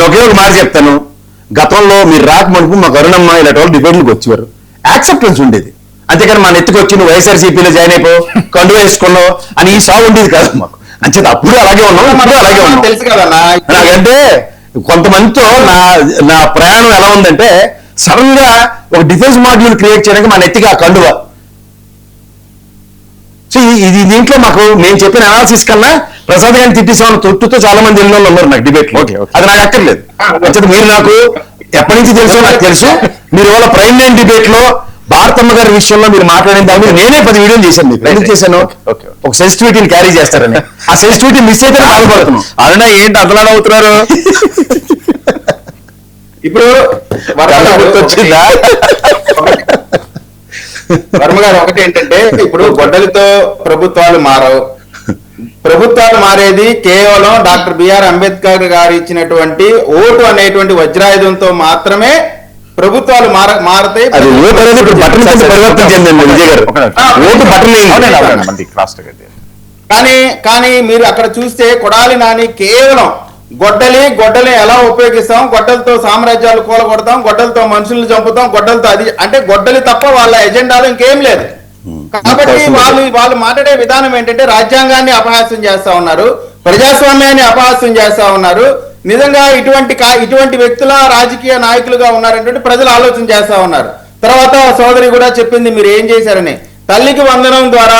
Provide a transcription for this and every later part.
ఒకే ఒక మాట చెప్తాను, గతంలో మీరు రాకమునుపు మా కరుణమ్మ ఇలాంటి వాళ్ళు డిబేట్లకు వచ్చేవారు, యాక్సెప్టెన్స్ ఉండేది. అంతేకాని మా నెత్తికి వచ్చి నువ్వు వైఎస్ఆర్సీపీలో జాయిన్ అయిపో, కండు వేసుకున్నావు అని ఈ సాగు ఉండేది కాదు మాకు. అంచేది అప్పుడు అలాగే ఉన్నాం, ఇప్పుడు అలాగే ఉన్నాం. తెలుసు కదన్నా. నాకంటే కొంతమందితో నా ప్రయాణం ఎలా ఉందంటే, సడన్ గా ఒక డిఫెన్స్ మాడ్యూల్ క్రియేట్ చేయడానికి మా నెత్తికి ఆ కండువ. సో ఇది దీంట్లో మాకు మేము చెప్పిన అనాలిసిస్ కన్నా ప్రసాద్ గారిని తిట్టేసామని తొట్టుతో చాలా మంది ఇళ్ళలో ఉన్నారు నాకు డిబేట్. అది నాకు అక్కర్లేదు. అంచేది మీరు నాకు ఎప్పటి నుంచి తెలుసో నాకు తెలుసు. మీరు ఇవాళ ప్రైమ్ లైన్ డిబేట్ లో భారతమ్మ గారి విషయంలో మీరు మాట్లాడిన దాని మీద నేనే 10 వీడియోలు చేశాను. మీకు ఎందుకు చేశాను? ఒక సెన్సిటివిటీని క్యారీ చేస్తారని. ఆ సెన్సిటివిటీ మిస్ అయితే బాధపడుతున్నాం. అవునా, ఏంటి అంతలా అవుతున్నారు? ఇప్పుడు గుర్తొచ్చిందా? వర్మ గారు ఒకటి ఏంటంటే, ఇప్పుడు గొడ్డలితో ప్రభుత్వాలు మారవు. ప్రభుత్వాలు మారేది కేవలం డాక్టర్ బిఆర్ అంబేద్కర్ గారు ఇచ్చినటువంటి ఓటు అనేటువంటి వజ్రాయుధంతో మాత్రమే ప్రభుత్వాలు మారతాయి. అది ఓటు అనేది ఇప్పుడు బట్టల కింద పరివర్తన చెందింది విజయ్ గారు. ఓటు బట్టలు. కానీ మీరు అక్కడ చూస్తే కొడాలి నాని కేవలం గొడ్డలి ఎలా ఉపయోగిస్తాం, గొడ్డలతో సామ్రాజ్యాలు కూలగొడతాం, గొడ్డలతో మనుషులను చంపుతాం, గొడ్డలతో అది అంటే గొడ్డలి తప్ప వాళ్ళ ఎజెండాలో ఇంకేం లేదు. కాబట్టి వాళ్ళు మాట్లాడే విధానం ఏంటంటే రాజ్యాంగాన్ని అపహాస్యం చేస్తా ఉన్నారు, ప్రజాస్వామ్యాన్ని అపహాస్యం చేస్తా ఉన్నారు. నిజంగా ఇటువంటి వ్యక్తుల రాజకీయ నాయకులుగా ఉన్నారంటే ప్రజలు ఆలోచన చేస్తా ఉన్నారు. తర్వాత సోదరి కూడా చెప్పింది మీరు ఏం చేశారని. తల్లికి వందనం ద్వారా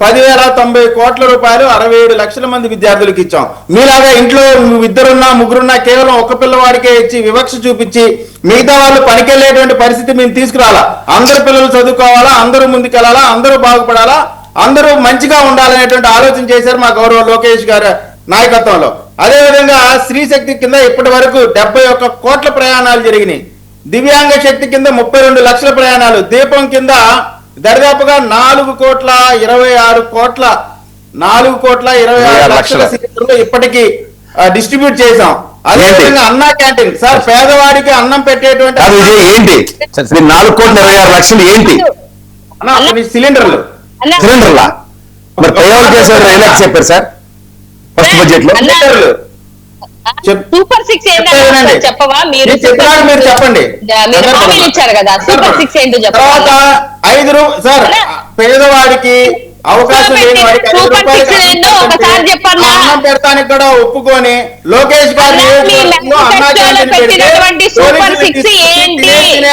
10,090 కోట్ల రూపాయలు 67 లక్షల మంది విద్యార్థులకు ఇచ్చాం. మీలాగా ఇంట్లో ఇద్దరున్నా ముగ్గురున్నా కేవలం ఒక పిల్లవాడికే ఇచ్చి వివక్ష చూపించి మిగతా వాళ్ళు పనికెళ్లేటువంటి పరిస్థితి మేము తీసుకురాలా. అందరు పిల్లలు చదువుకోవాలా, అందరూ ముందుకెళ్లాలా, అందరూ బాగుపడాలా, అందరూ మంచిగా ఉండాలనేటువంటి ఆలోచన చేశారు మా గౌరవ లోకేష్ గారి నాయకత్వంలో. అదేవిధంగా స్త్రీ శక్తి కింద ఇప్పటి వరకు 71 కోట్ల ప్రయాణాలు జరిగినాయి. దివ్యాంగ శక్తి కింద 32 లక్షల ప్రయాణాలు. దీపం కింద దరిదాపుగా 4,26 కోట్ల 4,26 లక్షల సిలిండర్లు ఇప్పటికీ డిస్ట్రిబ్యూట్ చేశాం. అదేవిధంగా అన్నా క్యాంటీన్ సార్, పేదవాడికి అన్నం పెట్టేటువంటి ఏంటి 4,26 లక్షలు ఏంటి? సిలిండర్లా మరి పేదవాళ్ళు చేశారు చెప్పారు సార్ ఫస్ట్ బడ్జెట్ లో. సూపర్ 6 చెప్పవా? మీరు చెప్పండి. ఇచ్చారు కదా సూపర్ 6 ఏంటో తర్వాత 5 సార్ పేదవాడికి అవకాశం లేని వాడికి 5 రూపాయలు అన్నం పెడతానికి కూడా ఒప్పుకొని లోకేష్ గారు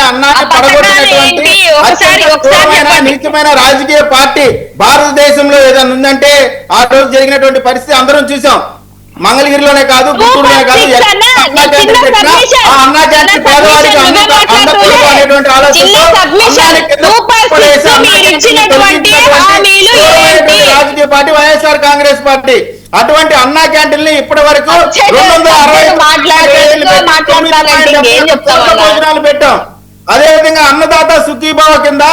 అన్నాన్ని పడగొట్టినటువంటి నీచమైన రాజకీయ పార్టీ భారతదేశంలో ఏదైనా ఉందంటే ఆ రోజు జరిగినటువంటి పరిస్థితి అందరం చూసాం. మంగళగిరిలోనే కాదు, గుంటూరులోనే కాదు, అన్నా క్యాంటీన్ పేదవాడికి అనేటువంటి రాజకీయ పార్టీ వైఎస్ఆర్ కాంగ్రెస్ పార్టీ. అటువంటి అన్నా క్యాంటీన్ ని ఇప్పటి వరకు 260 భోజనాలు పెట్టాం. అదేవిధంగా అన్నదాత సుఖీభావ కింద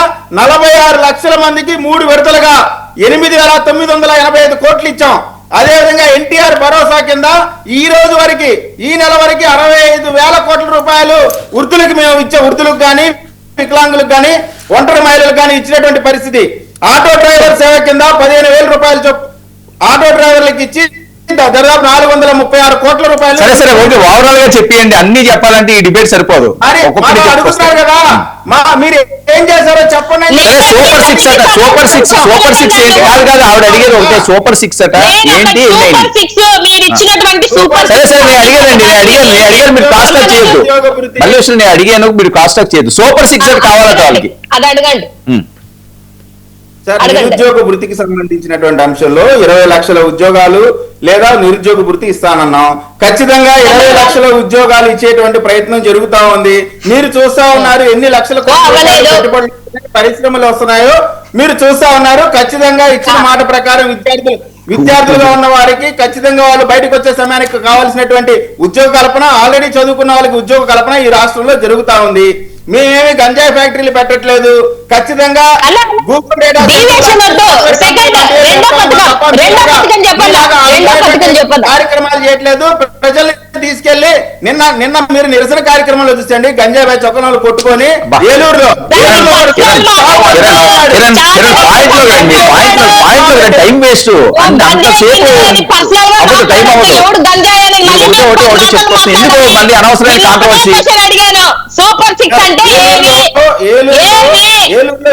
46 లక్షల మందికి 3 విడతలుగా 8,985 కోట్లు ఇచ్చాం. అదేవిధంగా ఎన్టీఆర్ భరోసా కింద ఈ రోజు వరకు ఈ నెల వరకు 65,000 కోట్ల రూపాయలు వృద్ధులకు మేము ఇచ్చే, వృద్ధులకు కానీ వికలాంగులకు కానీ ఒంటరి మహిళలకు కానీ ఇచ్చినటువంటి పరిస్థితి. ఆటో డ్రైవర్ సేవ కింద 15,000 రూపాయలు ఆటో డ్రైవర్లకు ఇచ్చి దాదాపు 436 కోట్ల రూపాయలు. సరే సరే ఓకే, ఓవరాల్ గా చెప్పండి. అన్ని చెప్పాలంటే ఈ డిబేట్ సరిపోదు. అడుగుతున్నారు కదా మీరు ఏం చేశారో చెప్పండి. సూపర్ 6 అట, సూపర్ 6 ఏంటి? కాదు కాదు, ఆవిడ అడిగేది ఒకటే, సూపర్ 6 అట ఏంటి? సరే సరే నేను అడిగాను మీరు కాస్ట్ టాక్ చేయొద్దు. మళ్ళీ నేను అడిగాను, మీరు కాస్ట్ టాక్ చేయొద్దు. సూపర్ 6 అట కావాలట వాళ్ళకి. అది అడగండి. సార్, నిరుద్యోగ వృత్తికి సంబంధించినటువంటి అంశంలో 20 లక్షల ఉద్యోగాలు లేదా నిరుద్యోగ వృత్తి ఇస్తానన్నాం. ఖచ్చితంగా 20 లక్షల ఉద్యోగాలు ఇచ్చేటువంటి ప్రయత్నం జరుగుతా ఉంది. మీరు చూస్తా ఉన్నారు ఎన్ని లక్షల పెట్టుబడులు పరిశ్రమలు వస్తున్నాయో మీరు చూస్తా ఉన్నారు. ఖచ్చితంగా ఇచ్చిన మాట ప్రకారం విద్యార్థులుగా ఉన్న వారికి ఖచ్చితంగా వాళ్ళు బయటకు వచ్చే సమయానికి కావాల్సినటువంటి ఉద్యోగ కల్పన, ఆల్రెడీ చదువుకున్న వాళ్ళకి ఉద్యోగ కల్పన ఈ రాష్ట్రంలో జరుగుతా ఉంది. మేమేమి గంజాయి ఫ్యాక్టరీలు పెట్టట్లేదు. ఖచ్చితంగా గూగుల్ డేటా కార్యక్రమాలు చేయట్లేదు. ప్రజల్ని తీసుకెళ్లి నిన్న మీరు నిరసన కార్యక్రమంలో చూసండి గంజాయి చొక్కనాలు కొట్టుకొని బా. ఏలూరులో టైం వేస్ట్ అంతసేపు టైం అవ్వదు ఒకటి ఎందుకు మళ్ళీ అనవసరమైన కాంట్రవర్సీ సూపర్ సిక్స్ అంటే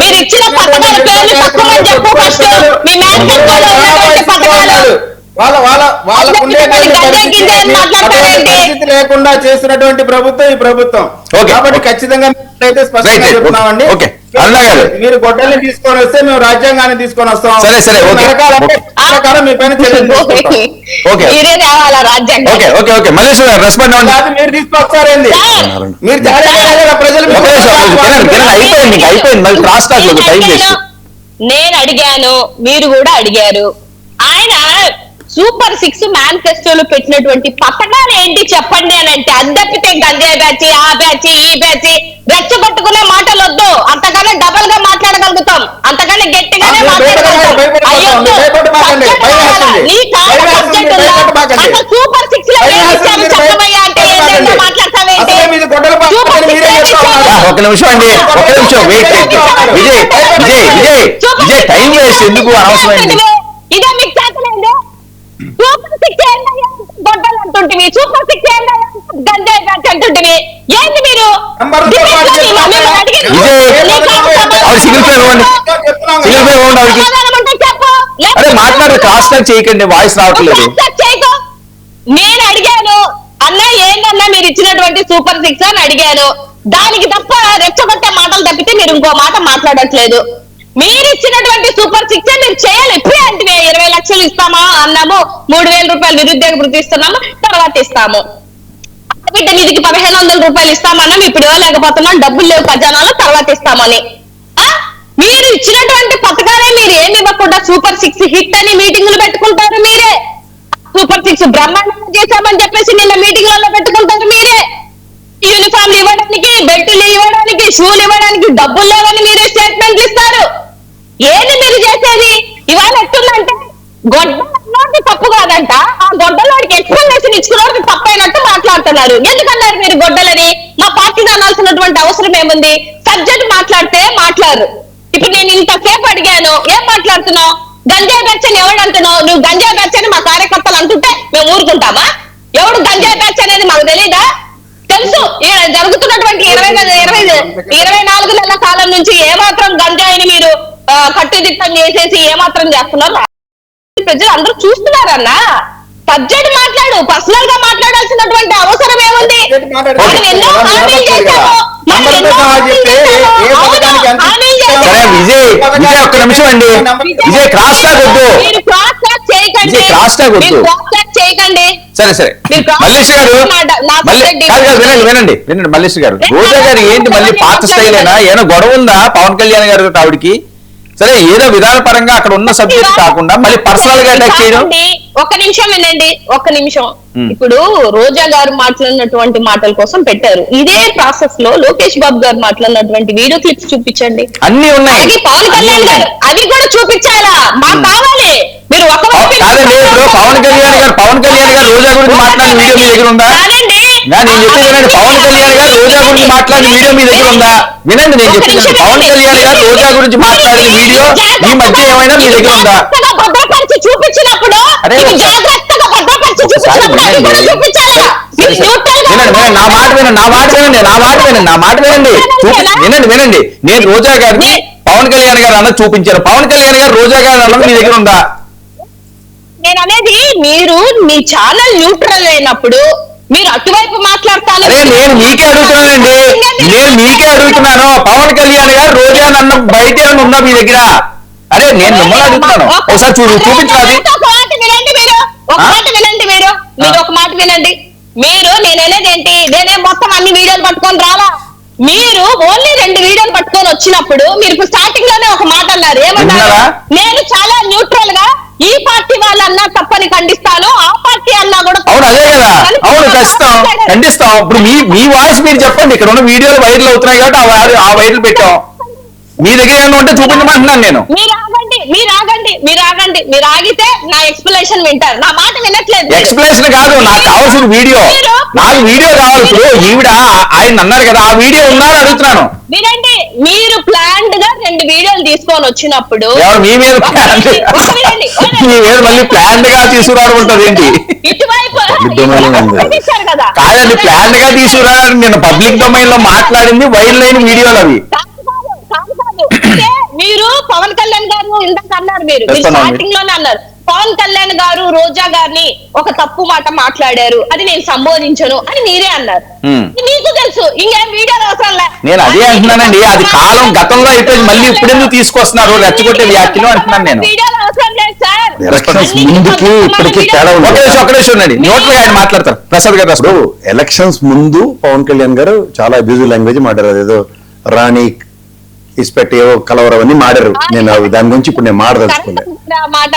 మీరు ఇచ్చిన పథకాల పేర్లు తక్కువని చెప్పు ఫస్ట్ మీ మేనిఫెస్టోలో ఉన్నటువంటి పథకాలు వాళ్ళకు ఉండేటువంటి పరిస్థితి లేకుండా చేసినటువంటి ప్రభుత్వం ఈ ప్రభుత్వం. కాబట్టి ఖచ్చితంగా అయితే స్పష్టంగా చెప్తున్నామండి. మీరు గొడ్డల్ని తీసుకొని వస్తే మేము రాజ్యాంగాన్ని తీసుకొని వస్తాం. సరే, ఓకే. ప్రకారం మీ పైన మీరే రావాలా రాజ్యాంగం? మీరు తీసుకొస్తారేంది? మీరు ప్రజలు నేను అడిగాను, మీరు కూడా అడిగారు. ఆయన సూపర్ సిక్స్ మేనిఫెస్టోలో పెట్టినటువంటి పథకాలు ఏంటి చెప్పండి అని అంటే అది తప్పితే గంజాయి బ్యాచ్, ఆ బ్యాచ్, ఈ బ్యాచ్ రెచ్చగొట్టుకునే మాటలు వద్దు. అంతకన్నా డబల్ గా మాట్లాడగలుగుతాం, అంతకన్నా గట్టిగానే సూపర్ సిక్స్ లో చెప్పమయ్యా అంటే ఏదైనా మాట్లాడతావేంటి? ఒక నిమిషం అండి, ఒక నిమిషం విజయ్ టైం వేస్ట్ ఎందుకు అనవసరమైంది. ఇదే మీకు చేతలేదు. సూపర్ సిక్స్ ఏంటయ్యా గొడ్డలు అంటుంటివి, సూపర్ సిక్స్ ఏంటయ్యా గంజాయి బ్యాచ్ అంటుంటివి. ఏంటి మీరు మాట్లాడే క్రాస్ చేయకండి, వాయిస్ రావట్లేదు. నేను అడిగాను అన్న ఏంటన్నా మీరు ఇచ్చినటువంటి సూపర్ సిక్స్ అని అడిగాను. దానికి తప్ప రెచ్చగొట్టే మాటలు తప్పితే మీరు ఇంకో మాట మాట్లాడట్లేదు. మీరు ఇచ్చినటువంటి సూపర్ సిక్స్ మీరు చేయాలి. ఇప్పుడే అంటే 20 లక్షలు ఇస్తామా అన్నాము, 3,000 రూపాయలు నిరుద్యోగ వృత్తి ఇస్తున్నాము, తర్వాత ఇస్తాము. బిడ్డ నిధికి 1,500 రూపాయలు ఇస్తామన్నాం, ఇప్పుడు ఇవ్వలేకపోతున్నాం, డబ్బులు లేవు ఖజానాలో, తర్వాత ఇస్తామని. మీరు ఇచ్చినటువంటి పథకాలే మీరు ఏమి ఇవ్వకుండా సూపర్ సిక్స్ హిట్ అని మీటింగులు పెట్టుకుంటారు మీరే. సూపర్ సిక్స్ బ్రహ్మాండంగా చేశామని చెప్పేసి నిన్న మీటింగ్లలో పెట్టుకుంటారు మీరే. యూనిఫామ్లు ఇవ్వడానికి, బెల్టులు ఇవ్వడానికి, షూలు ఇవ్వడానికి డబ్బులు లేవని మీరే స్టేట్మెంట్లు ఇస్తారు. ఏంది మీరు చేసేది? ఇవాళ ఎట్టుందంటే గొడ్డలోకి తప్పు కాదంట, ఆ గొడ్డలోకి ఎక్స్ప్లెనేషన్ ఇచ్చుకున్నోడికి తప్పైనట్టు మాట్లాడుతున్నారు. ఎందుకన్నారు మీరు గొడ్డలని? మా పార్టీకి అనాల్సినటువంటి అవసరం ఏముంది? సబ్జెక్ట్ మాట్లాడితే మాట్లాడరు. ఇప్పుడు నేను ఇంతసేపు అడిగాను, ఏం మాట్లాడుతున్నావు? గంజాయి బ్యాచ్ అని ఎవడు అంటున్నావు? నువ్వు గంజాయి బ్యాచ్ అని మా కార్యకర్తలు అంటుంటే మేము ఊరుకుంటామా? ఎవడు గంజాయి బ్యాచ్ అనేది మాకు తెలీదా? తెలుసు. జరుగుతున్నటువంటి 24 నెలల కాలం నుంచి ఏమాత్రం గంజాయిని మీరు కట్టుదిట్టం చేసేసి ఏమాత్రం చేస్తున్నారు ప్రజలు అందరూ చూస్తున్నారన్నా. సబ్జెక్ట్ మాట్లాడు, పర్సనల్ గా మాట్లాడాల్సినటువంటి అవసరం ఏముంది? విజయ్ ఒక్క నిమిషం అండి, విజయ్ క్రాస్ టాక్ వద్దు, చేయకండి. సరే మల్లేష్ గారు వినండి మల్లేష్ గారు. రోజా గారు ఏంటి మళ్ళీ పాత స్టైలేనా? ఏమైనా గొడవ ఉందా పవన్ కళ్యాణ్ గారు ఆవిడకి? సరే ఏదో విధానపరంగా అక్కడ ఉన్న సబ్జెక్ట్ కాకుండా మళ్ళీ పర్సనల్ గా అటాక్ చేయడం. ఒక్క నిమిషం వినండి, ఒక్క నిమిషం. ఇప్పుడు రోజా గారు మాట్లాడినటువంటి మాటల కోసం పెట్టారు. ఇదే ప్రాసెస్ లో లోకేష్ బాబు గారు మాట్లాడినటువంటి వీడియో క్లిప్స్ చూపించండి. అన్ని ఉన్నాయి. పవన్ కళ్యాణ్ గారు అవి కూడా చూపించాలా? మాకు కావాలి. మీరు ఒక కాదండి, ఇప్పుడు పవన్ కళ్యాణ్ గారు రోజా గురించి మాట్లాడిన వీడియో మీ దగ్గర ఉందా? నేను చెప్పేది వినండి. పవన్ కళ్యాణ్ గారు రోజా గురించి మాట్లాడిన వీడియో మీ దగ్గర ఉందా? వినండి, నేను చెప్పేది పవన్ కళ్యాణ్ గారు రోజా గురించి మాట్లాడిన వీడియో ఈ మధ్య ఏమైనా మీ దగ్గర ఉందా? భద్రపరిచి చూపించినప్పుడు జాగ్రత్తగా భద్రపరిచి చూపించాలా? నా మాట వినండి. నేను రోజా గారిని పవన్ కళ్యాణ్ గారు అన్నది చూపించాను. పవన్ కళ్యాణ్ గారు రోజా గారు అన్నది మీ దగ్గర ఉందా? నేను అనేది మీరు మీ ఛానల్ న్యూట్రల్ అయినప్పుడు మీరు అటువైపు మాట్లాడతాను. నేను మీకే అడుగుతున్నాను. పవన్ కళ్యాణ్ గారు రోజా అన్న బయట ఉందా మీ దగ్గర? అరే నేను మిమ్మల్ని అడుగుతున్నాను, ఒకసారి చూపించాలి. ఒక మాట వినండి మీరు, ఒక మాట వినండి. నేననేది ఏంటి? నేనే మొత్తం అన్ని వీడియోలు పట్టుకొని రాలా. మీరు ఓన్లీ 2 వీడియోలు పట్టుకొని వచ్చినప్పుడు మీరు ఇప్పుడు స్టార్టింగ్ లోనే ఒక మాట అన్నారు. ఏమన్నారు? నేను చాలా న్యూట్రల్ గా ఈ పార్టీ వాళ్ళన్నా తప్పని ఖండిస్తాను, ఆ పార్టీ అన్నా కూడా. అవును, అదే కదా. అవును, ఖండిస్తాం. ఇప్పుడు మీ వాయిస్ మీరు చెప్పండి. ఇక్కడ ఉన్న వీడియోలు వైరల్ అవుతున్నాయి కాబట్టి ఆ వైరల్ పెట్టాం. మీ దగ్గర ఏమన్నా ఉంటే చూపించమంటున్నాను నేను. మీరు ఆగండి, మీరు ఆగితే నా ఎక్స్ప్లెనేషన్ వింటారు, నా మాట వినట్లేదు మీరు. ఎక్స్ప్లెనేషన్ కాదు, నాకు కావాల్సిన వీడియో, నాకు వీడియో కావాలి. ఇప్పుడు ఈవిడ ఆయన అన్నారు కదా, ఆ వీడియో ఉందా అని అడుగుతున్నాను. వినండి, మీరు ప్లాన్డ్ గా 2 వీడియోలు తీసుకొని వచ్చినప్పుడు ఎవరు మీ మీద మీ మీద మళ్ళీ ప్లాన్ గా తీసుకురావడం ఉంటుంది ఏంటి? ఇటువైపు పెట్టించారు కదా. కాదండి, ప్లాన్ గా తీసుకురావడానికి నేను పబ్లిక్ డొమైన్ లో మాట్లాడింది వైరల్ అయిన వీడియోలు అవి. అంటే మీరు పవన్ కళ్యాణ్ గారు ఇందాక అన్నారు, మీరు చెప్తానండి. స్టార్టింగ్ లోనే అన్నారు పవన్ కళ్యాణ్ గారు రోజా గారిని ఒక తప్పు మాట మాట్లాడారు, అది నేను సంబోధించను అని మీరే అన్నారు. మీకు తెలుసు, ఇంకేం వీడియోలు అవసరం లే. నేను అదే అంటున్నానండి, అది కాలం గతంలో అయిపోయింది, మళ్ళీ ఇప్పుడు ఎందుకు తీసుకొస్తున్నారు రెచ్చగొట్టే వ్యాఖ్యలు అంటున్నాను నేను. వీడియోలు అవసరం లేదు సార్. ఎలక్షన్స్ ముందుకి ఇప్పటికి తేడా ఉంది. ఒక నిమిషం ఉండండి, నోట్లో ఆయన మాట్లాడతారు. ప్రసాద్ గారు ఇప్పుడు ఎలక్షన్స్ ముందు పవన్ కళ్యాణ్ గారు చాలా అబ్యూజివ్ లాంగ్వేజ్ మాట్లాడారు. ఏదో రాణి ఇస్పెట్టి ఏవో కలవరం అని మాడారు. నేను దాని గురించి ఇప్పుడు నేను మాట్లాడదలుచుకోలేదు. మాట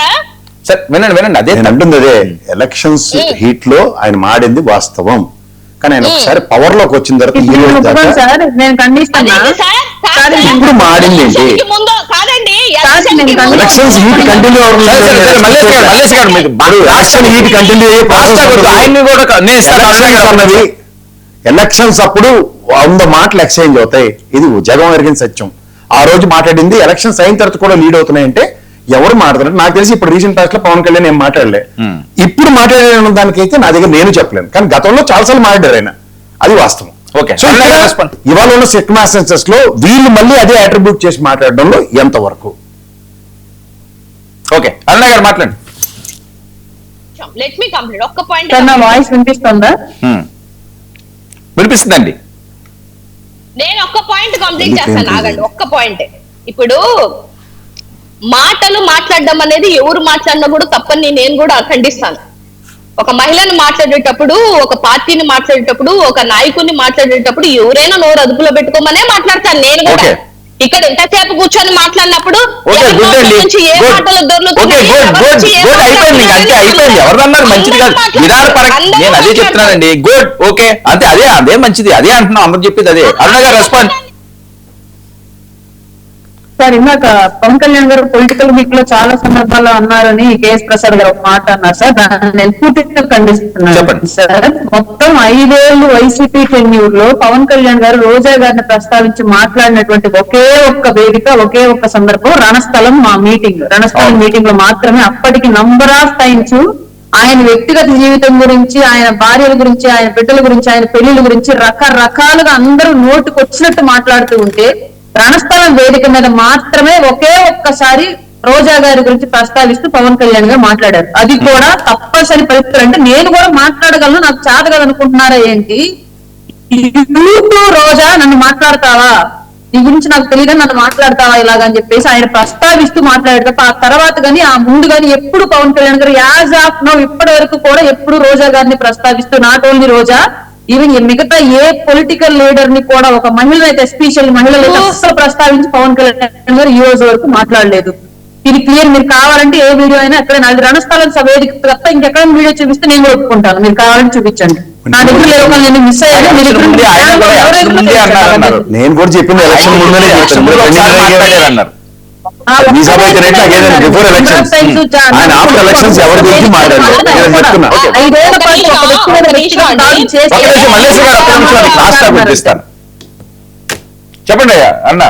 సార్ వినండి అదే నేను అంటుంది అదే, ఎలక్షన్స్ హీట్ లో ఆయన మాడింది వాస్తవం. కానీ ఆయన ఒకసారి పవర్ లోకి వచ్చిన తర్వాత ఈ రోజు దాకా సార్ నేను ఖండిస్తున్నా. ఇప్పుడు మాడింది ఏంటి? ముందు కాదండి, elections heat continue election heat continue ఆయన్ని కూడా అన్నది ఎలక్షన్స్ అప్పుడు 100 మాటలు ఎక్స్చేంజ్ అవుతాయి. ఇది జగం ఎరిగిన సత్యం. ఆ రోజు మాట్లాడింది ఎలక్షన్స్ అయిన తర్వాత కూడా లీడ్ అవుతున్నాయంటే ఎవరు మాట్లాడారు నాకు తెలిసి. ఇప్పుడు రీసెంట్ పాస్ట్ లో పవన్ కళ్యాణ్ ఏం మాట్లాడలే. ఇప్పుడు మాట్లాడిన దానికైతే నా దగ్గర నేను చెప్పలేను, కానీ గతంలో చాలాసార్లు మాట్లాడారు ఆయన, అది వాస్తవం. ఓకే, సో ఇవాళ ఉన్న సెక్మాసెన్సెస్ లో వీళ్ళు మళ్ళీ అదే అట్రిబ్యూట్ చేసి మాట్లాడడంలో ఎంతవరకు? ఓకే, అరుణ గారు మాట్లాడండి. Let me complete. ఒక్క పాయింట్ సార్ నా వాయిస్ వినిపిస్తుందా? వినిపిస్తుందండి. నేను ఒక్క పాయింట్ కంప్లీట్ చేస్తాను, ఆగండి. ఒక్క పాయింట్. ఇప్పుడు మాటలు మాట్లాడడం అనేది ఎవరు మాట్లాడినా కూడా తప్పని నేను కూడా ఖండిస్తాను. ఒక మహిళను మాట్లాడేటప్పుడు, ఒక పార్టీని మాట్లాడేటప్పుడు, ఒక నాయకుడిని మాట్లాడేటప్పుడు ఎవరైనా నోరు అదుపులో పెట్టుకోమనే మాట్లాడతాను నేను కూడా. ఇక్కడ ఎంతసేపు కూర్చొని మాట్లాడినప్పుడు ఏ మాటలు దొరుకుతున్నాయి, అయిపోయింది. ఎవరన్నారు మంచిది కాదు, నేను అదే చెప్తున్నానండి. గుడ్, ఓకే, అదే మంచిది, అదే అంటున్నాం, అందరు చెప్పేది అదే. అరుణ గారు రెస్పాండ్. సార్ ఇందాక పవన్ కళ్యాణ్ గారు పొలిటికల్ వీక్ లో చాలా సందర్భాల్లో అన్నారని కేఎస్ ప్రసాద్ గారు ఒక మాట అన్నారు సార్, దాన్ని నేను పూర్తిగా ఖండిస్తున్నాను సార్. మొత్తం 5 ఏళ్ళు వైసీపీ టెన్యూర్ లో పవన్ కళ్యాణ్ గారు రోజా గారిని ప్రస్తావించి మాట్లాడినటువంటి ఒకే ఒక్క వేదిక, ఒకే ఒక్క సందర్భం రణస్థలం మీటింగ్ లో మాత్రమే. అప్పటికి నంబర్ ఆఫ్ టైమ్స్ ఆయన వ్యక్తిగత జీవితం గురించి, ఆయన భార్యల గురించి, ఆయన బిడ్డల గురించి, ఆయన పెళ్లిళ్ళ గురించి రకరకాలుగా అందరూ నోటుకు వచ్చినట్టు మాట్లాడుతూ ఉంటే రణస్థలం వేదిక మీద మాత్రమే ఒకే ఒక్కసారి రోజా గారి గురించి ప్రస్తావిస్తూ పవన్ కళ్యాణ్ గారు మాట్లాడారు. అది కూడా తప్పనిసరి పరిస్థితులు. అంటే నేను కూడా మాట్లాడగలను, నాకు చేత కదా అనుకుంటున్నారా ఏంటి? రోజా నన్ను మాట్లాడతావా, నీ గురించి నాకు తెలియదని నన్ను మాట్లాడతావా ఇలాగని చెప్పేసి ఆయన ప్రస్తావిస్తూ మాట్లాడారు తప్ప ఆ తర్వాత గానీ ఆ ముందు గానీ ఎప్పుడు పవన్ కళ్యాణ్ గారు యాజ్ ఆఫ్ నౌ ఇప్పటి వరకు కూడా ఎప్పుడు రోజా గారిని ప్రస్తావిస్తూ, నాట్ ఓన్లీ రోజా, ఈవెన్ మిగతా ఏ పొలిటికల్ లీడర్ ని కూడా, ఒక మహిళ అయితే ఎస్పెషల్ మహిళలు అస్సలు ప్రస్తావించి పవన్ కళ్యాణ్ గారు ఈ రోజు వరకు మాట్లాడలేదు. ఇది క్లియర్. మీరు కావాలంటే ఏ వీడియో అయినా ఎక్కడ నాది రణస్థలం వేదిక తప్ప ఇంకెక్కడ వీడియో చూపిస్తే నేను కూడా ఒప్పుకుంటాను. మీరు కావాలంటే చూపించండి. నా దగ్గర లేదు, నేను మిస్ అయ్యాను. నేను కూడా చెప్పింది ఎలక్షన్ ముందనే అన్నారు. బిఫోర్ ఎలక్షన్స్, ఆయన ఆఫ్టర్ ఎలక్షన్స్ ఎవరి గురించి మాట్లాడలేదు. నేను చెప్తున్నా. చెప్పండి అన్న.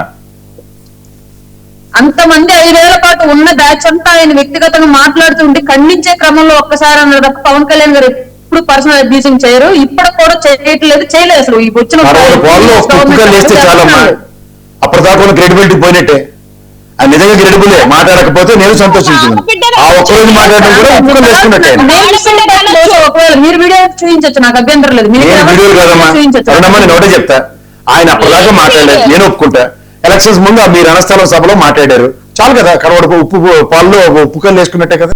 అంతమంది 5 ఏళ్ల పాటు ఉన్న బ్యాచ్ అంతా ఆయన వ్యక్తిగతంగా మాట్లాడుతుంటే ఖండించే క్రమంలో ఒక్కసారి అన్నారు తప్ప పవన్ కళ్యాణ్ గారు ఎప్పుడు పర్సనల్ అబ్యూసింగ్ చేయరు, ఇప్పుడు కూడా చేయలేదు అసలు. ఈ వచ్చిన అప్పటిదాకా క్రెడిబిలిటీ పోయినట్టే. అది నిజంగా క్రెడిబులే, మాట్లాడకపోతే నేను సంతోషించింది. ఆ ఒక్కరోజు మాట్లాడడం కూడా ఒప్పుకొని వేసుకున్నట్టే. ఒకవేళ మీరు వీడియో చూపించచ్చు, నాకు అభ్యంతరం లేదు. వీడియోలు కదమ్మా, నేను ఒకటే చెప్తా, ఆయన అప్పటిదాకా మాట్లాడలేదు, నేను ఒప్పుకుంటా. ఎలక్షన్స్ ముందు మీ రణస్థలం సభలో మాట్లాడారు, చాలు కదా. కడవడకు ఉప్పు పాల్లో ఉప్పు కళ్ళు వేసుకున్నట్టే కదా.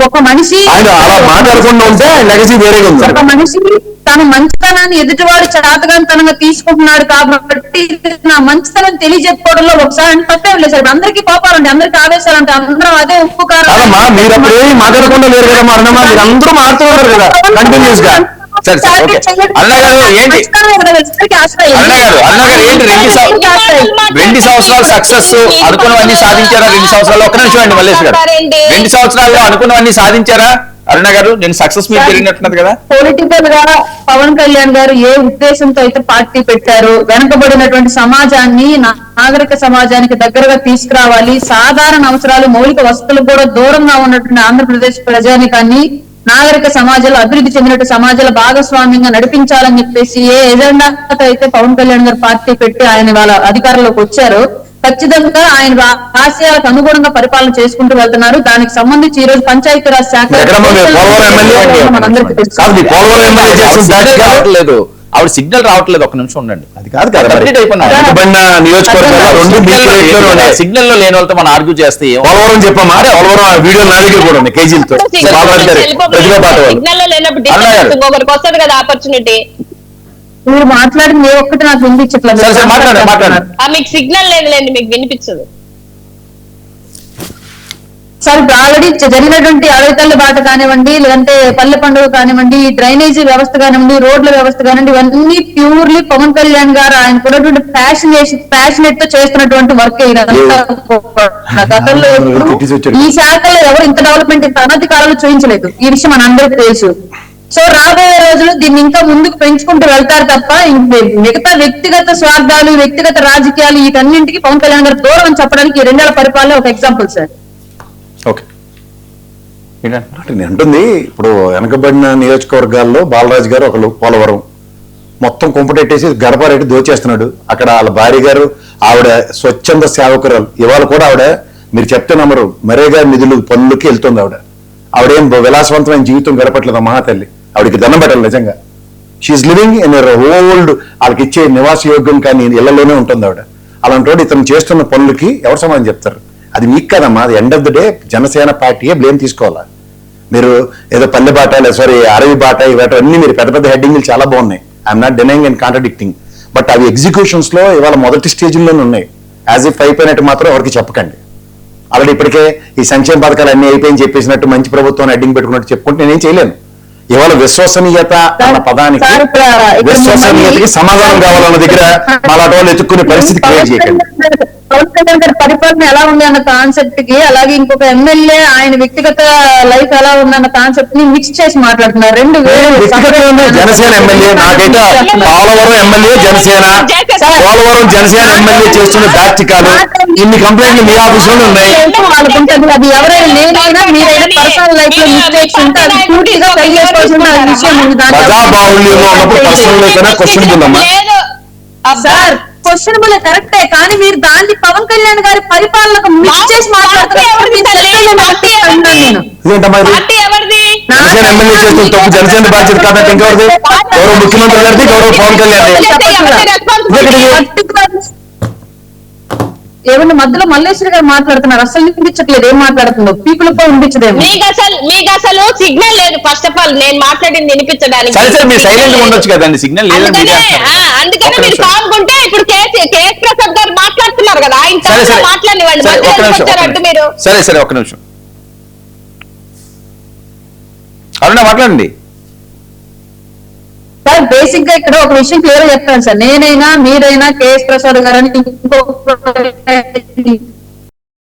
ఒక మనిషి ఆయన అలా మాట్లాడకుండా ఉంటే లెగసీ వేరేగా ఉంది. ఒక మనిషి తన మంచితనాన్ని ఎదుటివాడు చాతగానితనంగా తీసుకుంటున్నాడు కాబట్టి నా మంచితనం తెలియజెప్పుకోవడంలో ఒకసారి అంటే తప్పేం లేదు సార్. అందరికీ కోపాలండి, అందరికీ ఆవేశాలు అంటే అందరం అదే ఉప్పు కారం. మీరు అప్పుడు ఏమి మాట్లాడకుండా లేరు కదా, అన్నమా మీరు అందరూ మాట్లాడుతున్నారు కదా కంటిన్యూస్ గా. సరే సరే ఓకే అరుణ గారు ఏంటి అరుణ గారు ఏంటి 2 సంవత్సరాలు సక్సెస్ అనుకున్నవన్నీ సాధించారా 2 సంవత్సరాలు? ఒక్క నిమిషం అండి మల్లేష్ గారు, 2 సంవత్సరాల్లో అనుకున్నవన్నీ సాధించారా అరుణ గారు? నేను సక్సెస్ మీరు జరిగినట్టున్నది కదా. పొలిటికల్ గా పవన్ కళ్యాణ్ గారు ఏ ఉద్దేశంతో అయితే పార్టీ పెట్టారు, వెనకబడినటువంటి సమాజాన్ని నాగరిక సమాజానికి దగ్గరగా తీసుకురావాలి, సాధారణ అవసరాలు మౌలిక వసతులు కూడా దూరంగా ఉన్నటువంటి ఆంధ్రప్రదేశ్ ప్రజానికాన్ని నాగరిక సమాజంలో అభివృద్ధి చెందినట్టు సమాజాల భాగస్వామ్యంగా నడిపించాలని చెప్పేసి ఏ ఎజెండాతో అయితే పవన్ కళ్యాణ్ గారు పార్టీ పెట్టి ఆయన వాళ్ళ అధికారంలోకి వచ్చారో ఖచ్చితంగా ఆయన ఆశయాలకు అనుగుణంగా పరిపాలన చేసుకుంటూ వెళ్తున్నారు. దానికి సంబంధించి ఈ రోజు పంచాయతీరాజ్ శాఖ మనందరికీ తెలుసు. రావట్లేదు, ఆవిడ సిగ్నల్ రావట్లేదు, ఒక్క నిమిషం ఉండండి. అది కాదు కదా సిగ్నల్ లో లేని వాళ్ళతో మనం ఆర్గ్యూ చేస్తే పోలవరం చెప్పమ్మా, పోలవరం వీడియో నా దగ్గర కూడా ఉన్నాయి కేజీలతో. సిగ్నల్ లో లేనప్పుడు ఇంకొకరికి వస్తుంది కదా ఆపర్చునిటీ. మీరు మాట్లాడింది ఏ ఒక్కటి నాకు వినిపించట్లేదు. మీకు సిగ్నల్ లేదులేండి, మీకు వినిపించదు సార్. ఇప్పుడు ఆల్రెడీ జరిగినటువంటి అడవితల్లి బాట కానివ్వండి, లేదంటే పల్లె పండుగ కానివ్వండి, డ్రైనేజీ వ్యవస్థ కానివ్వండి, రోడ్ల వ్యవస్థ కానివ్వండి, ఇవన్నీ ప్యూర్లీ పవన్ కళ్యాణ్ గారు ఆయన కూడా ప్యాషనేట్ తో చేస్తున్నటువంటి వర్క్. గతంలో ఈ శాఖలో ఎవరు ఇంత డెవలప్మెంట్ ఇంత అనధికారాలు చూపించలేదు, ఈ విషయం మనందరికీ తెలుసు. సో రాబోయే రోజులు దీన్ని ఇంకా ముందుకు పెంచుకుంటూ వెళ్తారు తప్ప మిగతా వ్యక్తిగత స్వార్థాలు, వ్యక్తిగత రాజకీయాలు వీటన్నింటికి పవన్ కళ్యాణ్ గారు దూరం అని చెప్పడానికి 2 ఏళ్ల పరిపాలన ఒక ఎగ్జాంపుల్ సార్. ఓకే నేను అంటుంది, ఇప్పుడు వెనకబడిన నియోజకవర్గాల్లో బాలరాజు గారు ఒకళ్ళు పోలవరం మొత్తం కుంపటెట్టేసి గడపారెట్టి దోచేస్తున్నాడు. అక్కడ వాళ్ళ భార్య గారు ఆవిడ స్వచ్ఛంద సేవకురాలు, ఇవాళ కూడా ఆవిడ మీరు చెప్తే నమ్మరు మరేగా నిధులు పనులకి వెళ్తుంది. ఆవిడేం విలాసవంతమైన జీవితం గడపట్లేదు మహాతల్లి, ఆవిడకి దండం పెట్టాలి నిజంగా. షీఈస్ లివింగ్ ఇన్ ఓల్డ్, వాళ్ళకి ఇచ్చే నివాస యోగ్యం కానీ ఇళ్లలోనే ఉంటుంది ఆవిడ. అలాంటి వాడు ఇతను చేస్తున్న పనులకి ఎవరు సమాధానం చెప్తారు? అది మీకు కదమ్మా, అది end of the day Janasena పార్టీయే బ్లేమ్ తీసుకోవాలా. మీరు ఏదో పల్లె బాట అరవి బాట ఇవన్నీ మీరు పెద్ద పెద్ద హెడ్డింగ్లు చాలా బాగున్నాయి, I'm not denying and contradicting, but అవి ఎగ్జిక్యూషన్స్ లో ఇవాళ మొదటి స్టేజ్లోనే ఉన్నాయి. యాజ్ ఇఫ్ అయిపోయినట్టు మాత్రం ఎవరికి చెప్పకండి. ఆల్రెడీ ఇప్పటికే ఈ సంక్షేమ పథకాలు అన్ని అయిపోయింది చెప్పేసినట్టు మంచి ప్రభుత్వాన్ని అడ్డింగ్ పెట్టుకున్నట్టు చెప్పుకుంటే నేనేం చేయలేను. ఇవాళ విశ్వసనీయత అన్న పదానికి విశ్వసనీయతకి సమాధానం కావాలన్న దగ్గర అలాంటి వాళ్ళు ఎత్తుక్కునే పరిస్థితి క్రియేట్ చేయకండి. పవన్ కళ్యాణ్ గారి పరిపాలన ఎలా ఉంది అన్న కాన్సెప్ట్ కి, అలాగే ఇంకొక ఎమ్మెల్యే ఆయన వ్యక్తిగత లైఫ్ ఎలా ఉందన్న కాన్సెప్ట్ ని మిక్స్ చేసి మాట్లాడుతున్నారు. 2 జనసేన ఎమ్మెల్యే, నాకైతే పోలవరం ఎమ్మెల్యే జనసేన, పోలవరం జనసేన ఎమ్మెల్యే చేస్తున్న దాష్టికాలు ఇన్ని కంప్లైంట్లు మీ ఆఫీస్ లో ఉన్నాయి. అనుకుంటుంది అది ఎవరైనా నేనైనా మీరైనా పర్సనల్ లైఫ్ లో మిస్టేక్స్ ఉంటే అది పూర్తిగా తెలియజేసుకోవాల్సిన విషయం ఉంది. ప్రజాబాహుళ్యంలో ఉన్నప్పుడు పర్సనల్ లైఫ్ అయినా క్వశ్చన్ ఉందమ్మా సార్. క్వశ్చనబుల్ కరెక్టే, కానీ మీరు దాన్ని పవన్ కళ్యాణ్ గారి పరిపాలనకు మిక్స్ చేసి మాట్లాడుతున్నారు. జనసేన ఎమ్మెల్యే చేస్తున్న తప్పు జనసేన బాధ్యత కాబట్టి ఇంకెవరిది? గౌరవ ముఖ్యమంత్రి గారిది, గౌరవ పవన్ కళ్యాణ్. ఏమన్నా మధ్యలో మల్లేశ్వరి గారు మాట్లాడుతున్నారు, అసలు వినిపించట్లేదు ఏం మాట్లాడుతుందో, పీపుల్ తో వినిపించదేమో. మీకు అసలు సిగ్నల్ లేదు. ఫస్ట్ ఆఫ్ ఆల్ నేను మాట్లాడింది వినిపించడానికి సైలెంట్ ఉండొచ్చు కదండి, సిగ్నల్ లేదండి. అందుకనే మీరు పాల్గొంటే ఇప్పుడు కేఎస్ ప్రసాద్ గారు మాట్లాడుతున్నారు కదా, ఆయన మాట్లాడినవాళ్ళు మీరు. సరే సరే ఒక్క నిమిషం అరుణ మాట్లాడండి. సార్ బేసిక్ గా ఇక్కడ ఒక విషయం క్లియర్ గా చెప్తాను సార్. నేనైనా మీరైనా కేఎస్ ప్రసాద్ గారు అని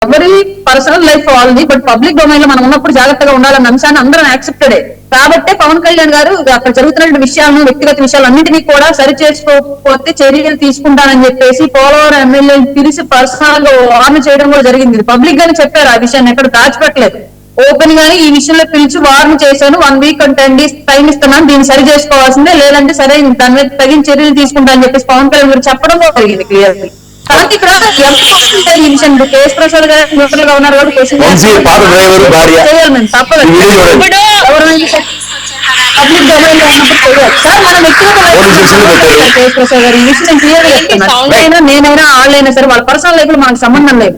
ఎవరి పర్సనల్ లైఫ్ వాళ్ళది, బట్ పబ్లిక్ డొమైన్ లో మనం ఉన్నప్పుడు జాగ్రత్తగా ఉండాలన్న అంశాన్ని అందరం యాక్సెప్టెడే. కాబట్టే పవన్ కళ్యాణ్ గారు అక్కడ జరుగుతున్న విషయాలను, వ్యక్తిగత విషయాలన్నింటినీ కూడా సరి చేసుకోకపోతే చర్యలు తీసుకుంటానని చెప్పేసి పోలవరం ఎమ్మెల్యే పిలిచి పర్సనల్ గా వార్న్ చేయడం కూడా జరిగింది. పబ్లిక్ గానే చెప్పారు, ఆ విషయాన్ని ఎక్కడ దాచిపెట్టలేదు. ఓపెన్ గానీ ఈ విషయంలో పిలిచి వార్న్ చేశాను, 1 వీక్ అంటే 10 days టైం ఇస్తున్నాను, దీన్ని సరి చేసుకోవాల్సిందే, లేదంటే సరే దాని మీద తగిన చర్యలు తీసుకుంటా అని చెప్పేసి పవన్ కళ్యాణ్ గారు చెప్పడం కూడా జరిగింది క్లియర్. కాబట్టి ఇక్కడ ఈ విషయం కేఎస్ ప్రసాద్ గారు న్యూట్రల్ గా ఉన్నారు కాబట్టి క్వశ్చన్ చేయాలి మేము, తప్పదు. పబ్లిక్ డొమైన్ లో ఉన్నప్పుడు చేయాలి సార్. మనం వ్యక్తిగత కేఎస్ ప్రసాద్ గారు ఈ విషయం నేను క్లియర్ గా చెప్తున్నాను. నేనైనా వాళ్ళైనా సరే వాళ్ళ పర్సనల్ లైఫ్ లో మనకు సంబంధం లేదు.